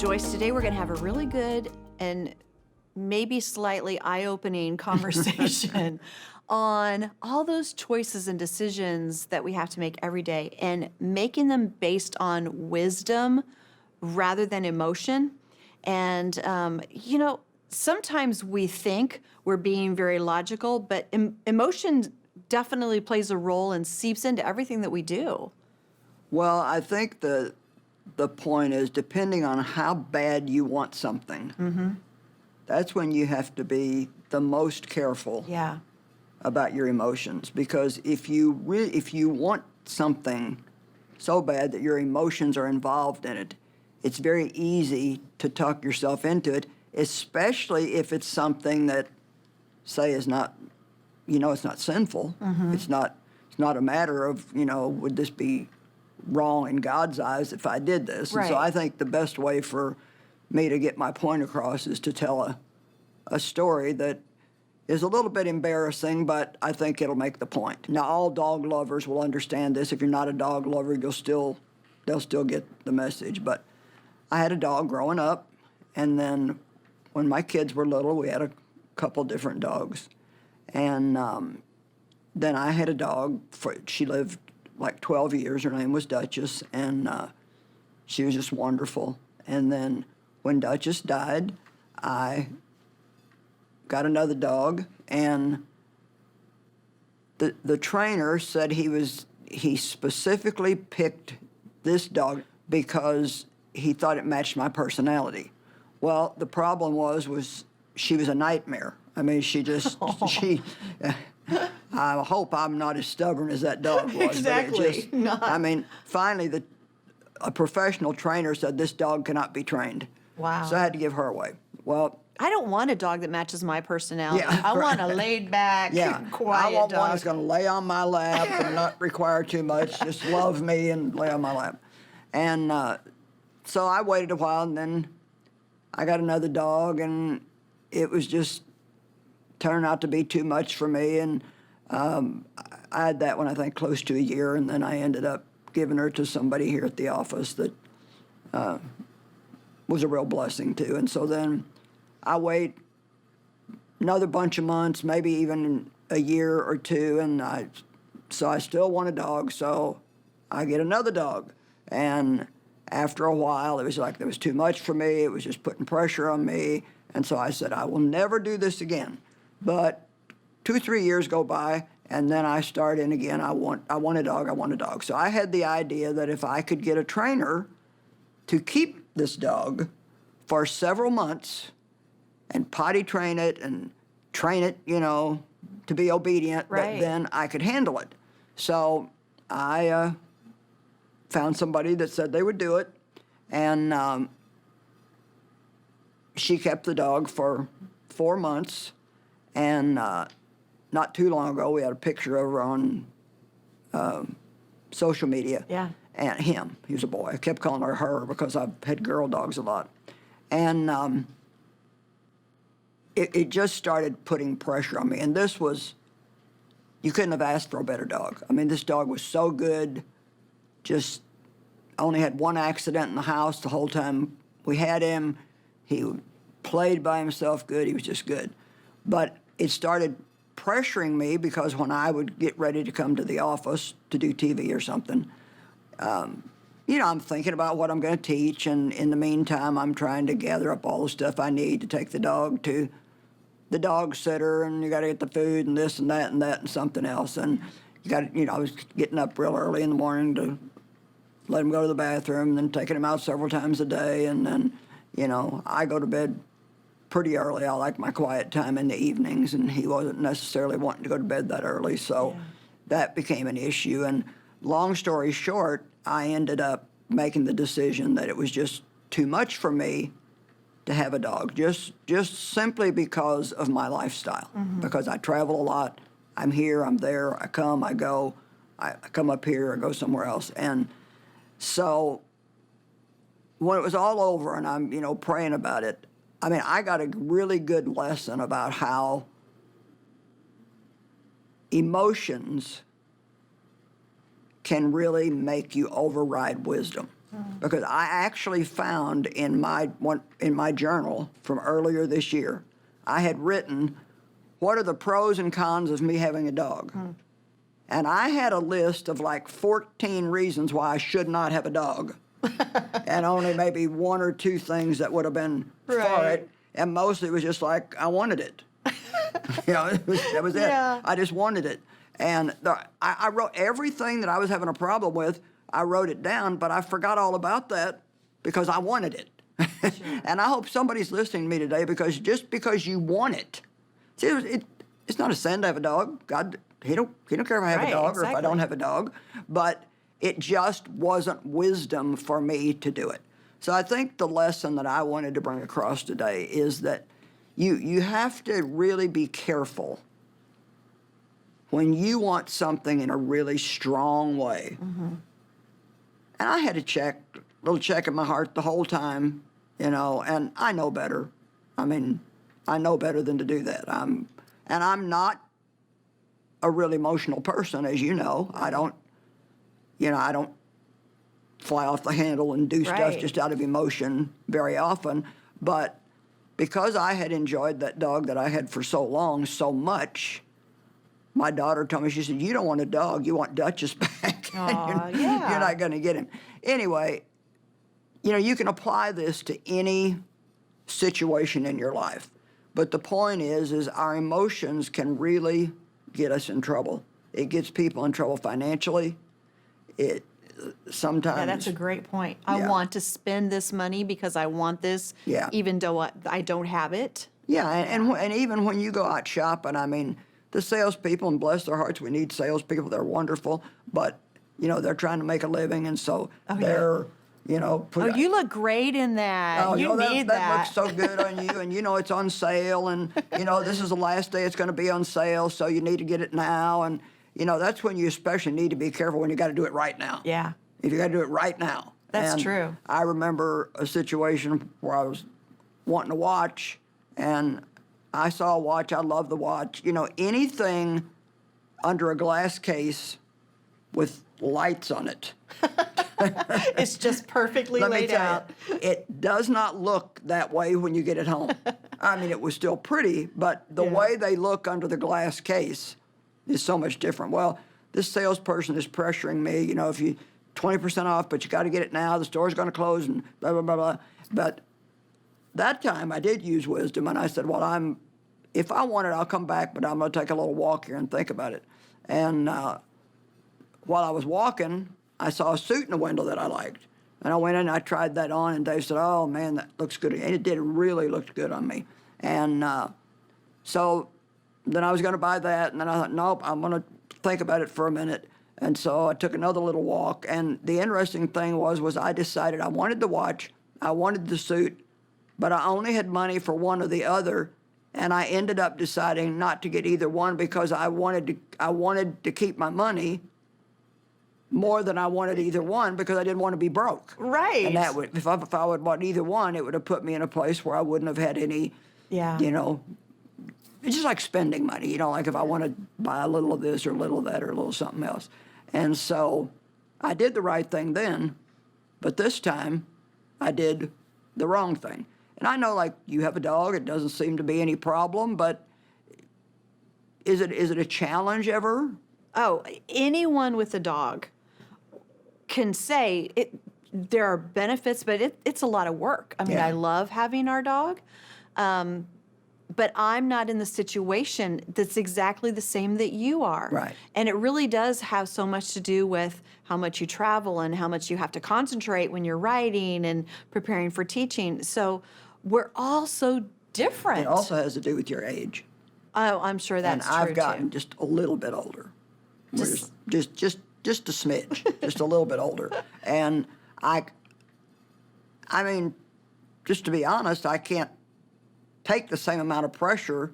Joyce, today we're going to have a really good and maybe slightly eye-opening conversation on all those choices and decisions that we have to make every day and making them based on wisdom rather than emotion. And, sometimes we think we're being very logical, but emotion definitely plays a role and seeps into everything that we do. Well, I think the point is, depending on how bad you want something, that's when you have to be the most careful Yeah. about your emotions. Because if you want something so bad that your emotions are involved in it, it's very easy to talk yourself into it, especially if it's something that, say, is not, it's not sinful. It's not a matter of, would this be wrong in God's eyes if I did this? Right. And so I think the best way for me to get my point across is to tell a story that is a little bit embarrassing, but I think it'll make the point. Now, all dog lovers will understand this. If you're not a dog lover, they'll still get the message. But I had a dog growing up, and then when my kids were little, we had a couple different dogs. And then I had a dog, she lived like 12 years. Her name was Duchess, and she was just wonderful. And then when Duchess died, I got another dog, and the trainer said he specifically picked this dog because he thought it matched my personality. Well, the problem was she was a nightmare. I mean, I hope I'm not as stubborn as that dog was. Exactly. I mean, finally, a professional trainer said this dog cannot be trained. Wow. So I had to give her away. Well, I don't want a dog that matches my personality. Yeah, I want a right. laid back, quiet I want dog. one that's going to lay on my lap and not require too much, just love me and lay on my lap. And so I waited a while, and then I got another dog, and it was just turned out to be too much for me. And I had that one, I think, close to a year, and then I ended up giving her to somebody here at the office that was a real blessing too. And so then I wait another bunch of months, maybe even a year or two, and I still want a dog, so I get another dog. And after a while, it was like there was too much for me. It was just putting pressure on me. And so I said, I will never do this again. But 2-3 years go by, and then I start in again. I want a dog. So I had the idea that if I could get a trainer to keep this dog for several months and potty train it and train it, to be obedient, Right. that then I could handle it. So I found somebody that said they would do it, and she kept the dog for 4 months, and not too long ago we had a picture of her on social media. Yeah. And him, he was a boy. I kept calling her because I've had girl dogs a lot. And it just started putting pressure on me. And you couldn't have asked for a better dog. I mean, this dog was so good. Just only had one accident in the house the whole time we had him. He played by himself good. He was just good. But it started pressuring me because when I would get ready to come to the office to do TV or something, I'm thinking about what I'm going to teach, and in the meantime, I'm trying to gather up all the stuff I need to take the dog to the dog sitter, and you got to get the food and this and that and something else. And you got to, I was getting up real early in the morning to let him go to the bathroom, and then taking him out several times a day. And then, I go to bed pretty early. I like my quiet time in the evenings, and he wasn't necessarily wanting to go to bed that early. So that became an issue. And long story short, I ended up making the decision that it was just too much for me to have a dog, just simply because of my lifestyle, because I travel a lot. I'm here, I'm there, I come, I go, I come up here, I go somewhere else. And so when it was all over and I'm, praying about it, I mean, I got a really good lesson about how emotions can really make you override wisdom. Because I actually found in my journal from earlier this year, I had written, what are the pros and cons of me having a dog? And I had a list of like 14 reasons why I should not have a dog. And only maybe one or two things that would have been for Right. it. And mostly it was just like, I wanted it. That was it. Yeah. I just wanted it. And I wrote everything that I was having a problem with, I wrote it down, but I forgot all about that because I wanted it. Sure. And I hope somebody's listening to me today, because just because you want it, see, it's not a sin to have a dog. God, he don't care if I have Right, a dog or if I exactly. don't have a dog, but it just wasn't wisdom for me to do it. So I think the lesson that I wanted to bring across today is that you have to really be careful when you want something in a really strong way. Mm-hmm. And I had a little check in my heart the whole time, and I know better. I mean, I know better than to do that. I'm not a real emotional person, as you know. I don't fly off the handle and do stuff Right. just out of emotion very often. But because I had enjoyed that dog that I had for so long, so much, my daughter told me, she said, you don't want a dog, you want Duchess back. Aw, you're, yeah. you're not going to get him. Anyway, you can apply this to any situation in your life. But the point is our emotions can really get us in trouble. It gets people in trouble financially. It sometimes. Yeah, that's a great point. I Yeah. want to spend this money because I want this, Yeah. even though I don't have it. Yeah, and even when you go out shopping, I mean, the salespeople, and bless their hearts, we need salespeople. They're wonderful, but they're trying to make a living, and so they're Oh, you look great in that. Oh, you need that looks so good on you, and it's on sale, and this is the last day it's going to be on sale, so you need to get it now, and that's when you especially need to be careful when you got to do it right now. Yeah. If you got to do it right now. That's And true. I remember a situation where I was wanting a watch, and I saw a watch. I love the watch. Anything under a glass case with lights on it. It's just perfectly Let me laid tell out. you, it does not look that way when you get it home. I mean, it was still pretty, but the Yeah. way they look under the glass case is so much different. Well, this salesperson is pressuring me, if you 20% off, but you got to get it now. The store's going to close and blah, blah, blah, blah. But that time I did use wisdom, and I said, well, if I want it, I'll come back, but I'm going to take a little walk here and think about it. And while I was walking, I saw a suit in the window that I liked. And I went in and I tried that on, and Dave said, oh, man, that looks good. And it did really look good on me. And so then I was going to buy that, and then I thought, nope, I'm going to think about it for a minute. And so I took another little walk. And the interesting thing was I decided I wanted the watch, I wanted the suit, but I only had money for one or the other. And I ended up deciding not to get either one because I wanted to keep my money more than I wanted either one because I didn't want to be broke. Right. And that would, if I would bought either one, it would have put me in a place where I wouldn't have had any, Yeah. it's just like spending money, like if I want to buy a little of this or a little of that or a little something else. And so I did the right thing then, but this time I did the wrong thing. And I know, like, you have a dog, it doesn't seem to be any problem, but is it a challenge ever? Oh, anyone with a dog can say there are benefits, but it's a lot of work. I mean, Yeah. I love having our dog, but I'm not in the situation that's exactly the same that you are. Right. And it really does have so much to do with how much you travel and how much you have to concentrate when you're writing and preparing for teaching. So we're all so different. It also has to do with your age. Oh, I'm sure that's And true I've gotten too. just a little bit older. We're Just- just a smidge, just a little bit older. And I mean, just to be honest, I can't take the same amount of pressure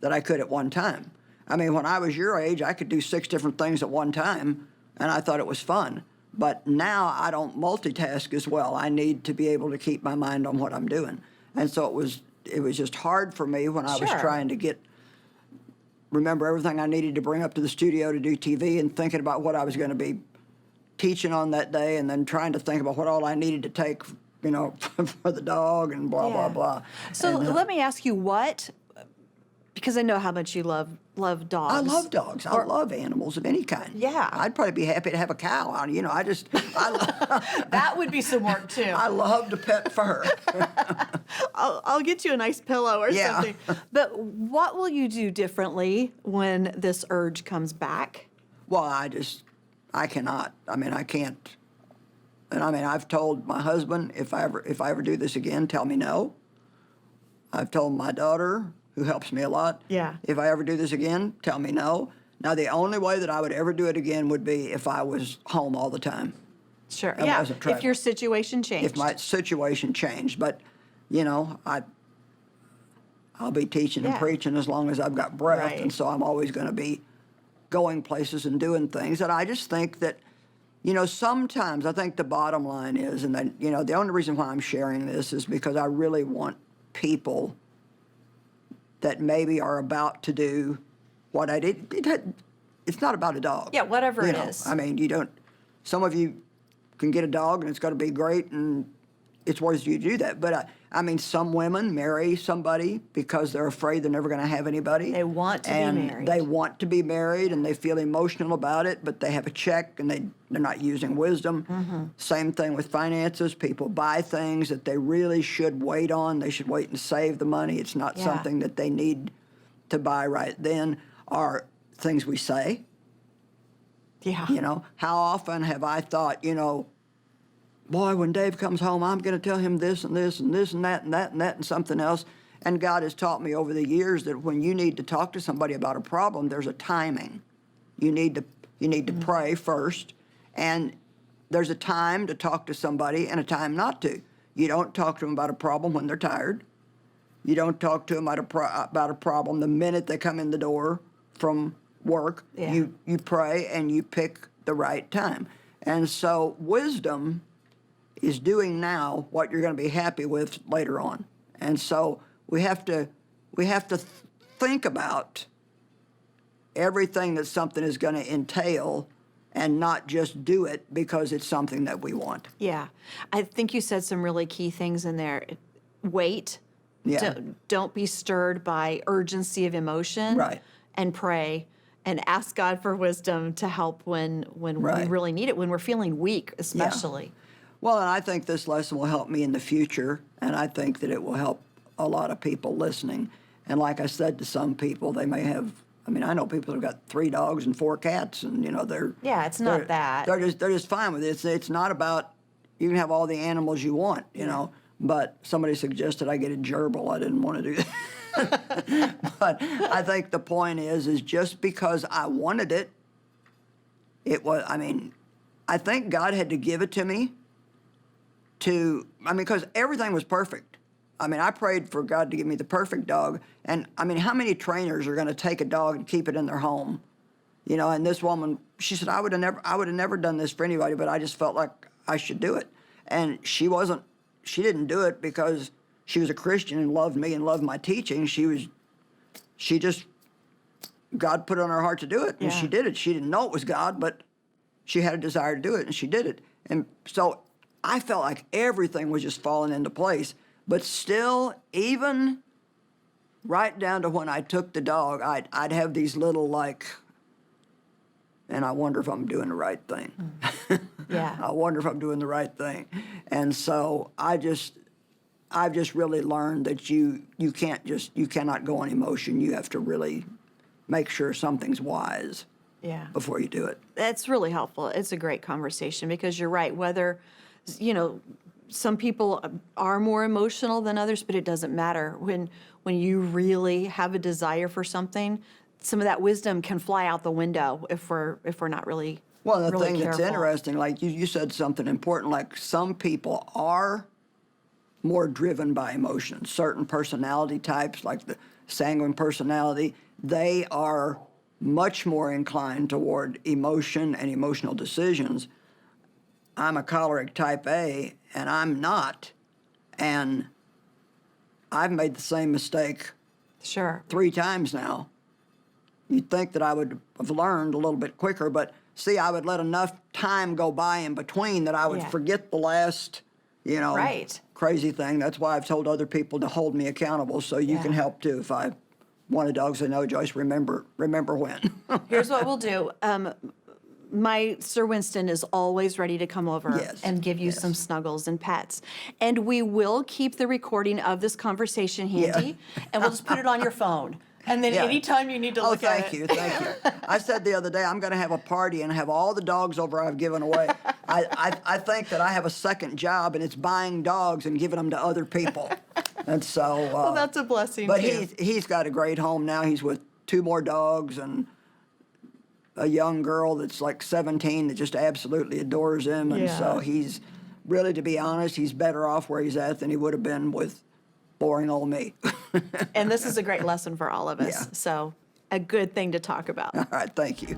that I could at one time. I mean, when I was your age, I could do 6 different things at one time, and I thought it was fun. But now I don't multitask as well. I need to be able to keep my mind on what I'm doing. And so it was just hard for me when I was Sure. trying to remember everything I needed to bring up to the studio to do TV and thinking about what I was going to be teaching on that day and then trying to think about what all I needed to take, for the dog and blah, blah, blah. So And, let me ask you because I know how much you love dogs. I love dogs. I love animals of any kind. Yeah. I'd probably be happy to have a cow. That would be some work too. I love to pet fur. I'll get you a nice pillow or Yeah. something. But what will you do differently when this urge comes back? Well, I cannot. I can't. And I've told my husband, if I ever do this again, tell me no. I've told my daughter, who helps me a lot, Yeah. if I ever do this again, tell me no. Now, the only way that I would ever do it again would be if I was home all the time. Sure. I Yeah. wasn't If traveling. your situation changed. If my situation changed. But, I'll be teaching and Yeah. preaching as long as I've got breath. Right. And so I'm always going to be going places and doing things. And I just think that, sometimes I think the bottom line is, and then, the only reason why I'm sharing this is because I really want people that maybe are about to do what I did. It's not about a dog. Yeah, whatever You it know, is. some of you can get a dog and it's going to be great and it's worth you to do that. But some women marry somebody because they're afraid they're never going to have anybody. They want to be and married. They want to be married and they feel emotional about it, but they have a check and they're not using wisdom. Mm-hmm. Same thing with finances. People buy things that they really should wait on. They should wait and save the money. It's not Yeah. something that they need to buy right then. Or things we say. Yeah. How often have I thought, boy, when Dave comes home, I'm going to tell him this and this and this and that and that and that and something else. And God has taught me over the years that when you need to talk to somebody about a problem, there's a timing. You need to pray first, and there's a time to talk to somebody and a time not to. You don't talk to them about a problem when they're tired. You don't talk to them about a problem the minute they come in the door from work. Yeah. You pray and you pick the right time. And so wisdom is doing now what you're going to be happy with later on. And so we have to think about everything that something is going to entail and not just do it because it's something that we want. Yeah. I think you said some really key things in there. Wait. Yeah. Don't be stirred by urgency of emotion. Right. And pray and ask God for wisdom to help when Right. we really need it, when we're feeling weak, especially. Well, and I think this lesson will help me in the future, and I think that it will help a lot of people listening. And like I said to some people, they may have, I know people who've got 3 dogs and 4 cats, and, they're... Yeah, it's not that. They're just fine with it. It's not about, you can have all the animals you want, but somebody suggested I get a gerbil. I didn't want to do that. But I think the point is just because I wanted it, I think God had to give it to me because everything was perfect. I prayed for God to give me the perfect dog. And how many trainers are going to take a dog and keep it in their home? And this woman, she said, I would have never done this for anybody, but I just felt like I should do it. And she didn't do it because she was a Christian and loved me and loved my teaching. God put it on her heart to do it, and Yeah. she did it. She didn't know it was God, but she had a desire to do it, and she did it. And so I felt like everything was just falling into place. But still, even right down to when I took the dog, I'd have these little and I wonder if I'm doing the right thing. Yeah. I wonder if I'm doing the right thing. And so I've just really learned that you cannot go on emotion. You have to really make sure something's wise Yeah. before you do it. That's really helpful. It's a great conversation because you're right. Whether, some people are more emotional than others, but it doesn't matter. When you really have a desire for something, some of that wisdom can fly out the window if we're not really Well, the really thing careful. that's interesting, like you said something important, like some people are more driven by emotions. Certain personality types, like the sanguine personality, they are much more inclined toward emotion and emotional decisions. I'm a choleric type A, and I'm not. And I've made the same mistake Sure. 3 times now. You'd think that I would have learned a little bit quicker, but see, I would let enough time go by in between that I would Yeah. forget the last, Right. crazy thing. That's why I've told other people to hold me accountable, so you can Yeah. help too. If I want a dog, say, no, Joyce, remember when. Here's what we'll do. My Sir Winston is always ready to come over Yes, and give you yes. some snuggles and pets. And we will keep the recording of this conversation handy, and we'll just put it on your phone. And then Yeah. anytime you need to Oh, look at it. thank you. I said the other day, I'm going to have a party and have all the dogs over I've given away. I think that I have a second job, and it's buying dogs and giving them to other people. And so. Well, that's a blessing, But too. he's got a great home now. He's with 2 more dogs and a young girl that's like 17 that just absolutely adores him. And Yeah. so he's really, to be honest, he's better off where he's at than he would have been with boring old me. And this is a great lesson for all of us. Yeah. So, a good thing to talk about. All right, thank you.